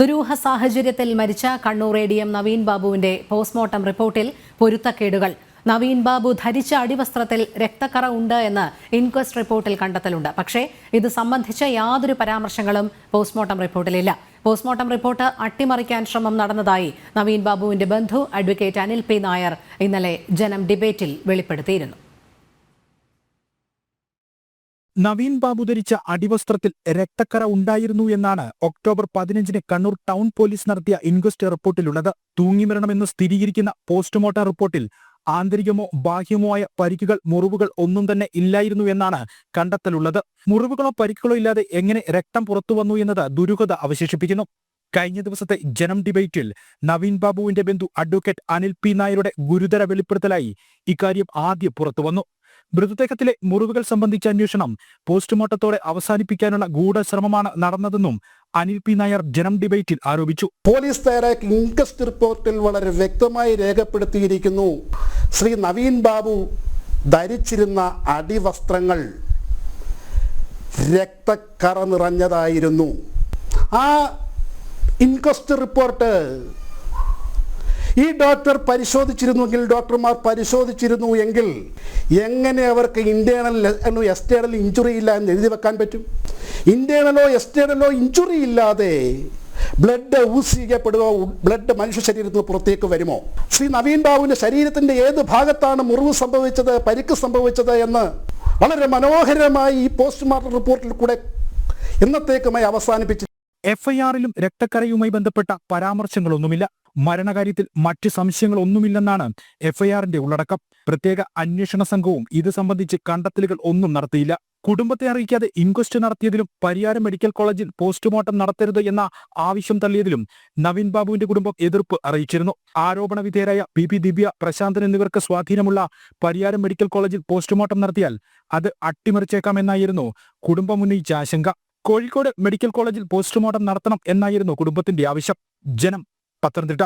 ദുരൂഹ സാഹചര്യത്തിൽ മരിച്ച കണ്ണൂർ എ.ഡി.എം. നവീൻ ബാബുവിന്റെ പോസ്റ്റ്മോർട്ടം റിപ്പോർട്ടിൽ പൊരുത്തക്കേടുകൾ. നവീൻ ബാബു ധരിച്ച അടിവസ്ത്രത്തിൽ രക്തക്കറ ഉണ്ട് എന്ന് ഇൻക്വസ്റ്റ് റിപ്പോർട്ടിൽ കണ്ടെത്തലുണ്ട്. പക്ഷേ ഇത് സംബന്ധിച്ച യാതൊരു പരാമർശങ്ങളും പോസ്റ്റ്മോർട്ടം റിപ്പോർട്ടിലില്ല. പോസ്റ്റ്മോർട്ടം റിപ്പോർട്ട് അട്ടിമറിക്കാൻ ശ്രമം നടന്നതായി നവീൻ ബാബുവിന്റെ ബന്ധു അഡ്വക്കേറ്റ് അനിൽ പി നായർ ഇന്നലെ ജനം ഡിബേറ്റിൽ വെളിപ്പെടുത്തിയിരുന്നു. നവീൻ ബാബു ധരിച്ച അടിവസ്ത്രത്തിൽ രക്തക്കറ ഉണ്ടായിരുന്നു എന്നാണ് ഒക്ടോബർ 15 കണ്ണൂർ ടൗൺ പോലീസ് നടത്തിയ ഇൻക്വസ്റ്റ് റിപ്പോർട്ടിലുള്ളത്. തൂങ്ങിമരണമെന്ന് സ്ഥിരീകരിക്കുന്ന പോസ്റ്റ്മോർട്ടം റിപ്പോർട്ടിൽ ആന്തരികമോ ബാഹ്യമോ ആയ പരിക്കുകൾ, മുറിവുകൾ ഒന്നും തന്നെ ഇല്ലായിരുന്നു എന്നാണ് കണ്ടെത്തലുള്ളത്. മുറിവുകളോ പരിക്കുകളോ ഇല്ലാതെ എങ്ങനെ രക്തം പുറത്തുവന്നു എന്നത് ദുരൂഹത അവശേഷിപ്പിക്കുന്നു. കഴിഞ്ഞ ദിവസത്തെ ജനം ഡിബേറ്റിൽ നവീൻ ബാബുവിന്റെ ബന്ധു അഡ്വക്കേറ്റ് അനിൽ പി നായരുടെ ഗുരുതര വെളിപ്പെടുത്തലായി ഇക്കാര്യം ആദ്യം പുറത്തുവന്നു. മൃതദേഹത്തിലെ മുറിവുകൾ സംബന്ധിച്ച അന്വേഷണം പോസ്റ്റ്മോർട്ടത്തോടെ അവസാനിപ്പിക്കാനുള്ള ഗൂഢശ്രമമാണ് നടന്നതെന്നും അനിൽ പി നായർ ജനം ഡിബേറ്റിൽ ആരോപിച്ചു. പോലീസ് തയ്യാറാക്കിയ ഇൻക്വസ്റ്റ് റിപ്പോർട്ടിൽ വളരെ വ്യക്തമായി രേഖപ്പെടുത്തിയിരിക്കുന്നു, ശ്രീ നവീൻ ബാബു ധരിച്ചിരുന്ന അടിവസ്ത്രങ്ങൾ രക്തക്കറ നിറഞ്ഞതായിരുന്നു. ആ ഇൻക്വസ്റ്റ് റിപ്പോർട്ട് ഈ ഡോക്ടർമാർ പരിശോധിച്ചിരുന്നു എങ്കിൽ എങ്ങനെ അവർക്ക് ഇന്റേണൽ എക്സ്റ്റേണൽ ഇഞ്ചുറി ഇല്ല എന്ന് എഴുതി വെക്കാൻ പറ്റും? ഇന്റേണലോ എക്സ്റ്റേണലോ ഇഞ്ചുറി ഇല്ലാതെ ബ്ലഡ് ഊസിക്കപ്പെടുകയോ ബ്ലഡ് മനുഷ്യ ശരീരത്തിൽ നിന്ന് പുറത്തേക്ക് വരുമോ? ശ്രീ നവീൻ ബാബുവിന്റെ ശരീരത്തിന്റെ ഏത് ഭാഗത്താണ് മുറിവ് സംഭവിച്ചത്, പരിക്ക് സംഭവിച്ചത് എന്ന് വളരെ മനോഹരമായി ഈ പോസ്റ്റ്മോർട്ടം റിപ്പോർട്ടിൽ കൂടെ എന്നത്തേക്കുമായി അവസാനിപ്പിച്ചു. എഫ്ഐആറിലും രക്തക്കറയുമായി ബന്ധപ്പെട്ട പരാമർശങ്ങളൊന്നുമില്ല. മരണകാര്യത്തിൽ മറ്റ് സംശയങ്ങളൊന്നുമില്ലെന്നാണ് എഫ്ഐആറിന്റെ ഉള്ളടക്കം. പ്രത്യേക അന്വേഷണ സംഘവും ഇത് സംബന്ധിച്ച് കണ്ടെത്തലുകൾ ഒന്നും നടത്തിയില്ല. കുടുംബത്തെ അറിയിക്കാതെ ഇൻക്വസ്റ്റ് നടത്തിയതിലും പരിയാരം മെഡിക്കൽ കോളേജിൽ പോസ്റ്റ്മോർട്ടം നടത്തരുത് എന്ന ആവശ്യം തള്ളിയതിലും നവീൻ ബാബുവിന്റെ കുടുംബം എതിർപ്പ് അറിയിച്ചിരുന്നു. ആരോപണ വിധേയരായ പി ദിവ്യ, പ്രശാന്തൻ എന്നിവർക്ക് സ്വാധീനമുള്ള പരിയാരം മെഡിക്കൽ കോളേജിൽ പോസ്റ്റ്മോർട്ടം നടത്തിയാൽ അത് അട്ടിമറിച്ചേക്കാമെന്നായിരുന്നു കുടുംബം ഉന്നയിച്ച ആശങ്ക. കോഴിക്കോട് മെഡിക്കൽ കോളേജിൽ പോസ്റ്റ്മോർട്ടം നടത്തണം എന്നായിരുന്നു കുടുംബത്തിന്റെ ആവശ്യം. ജനം, പത്തനംതിട്ട.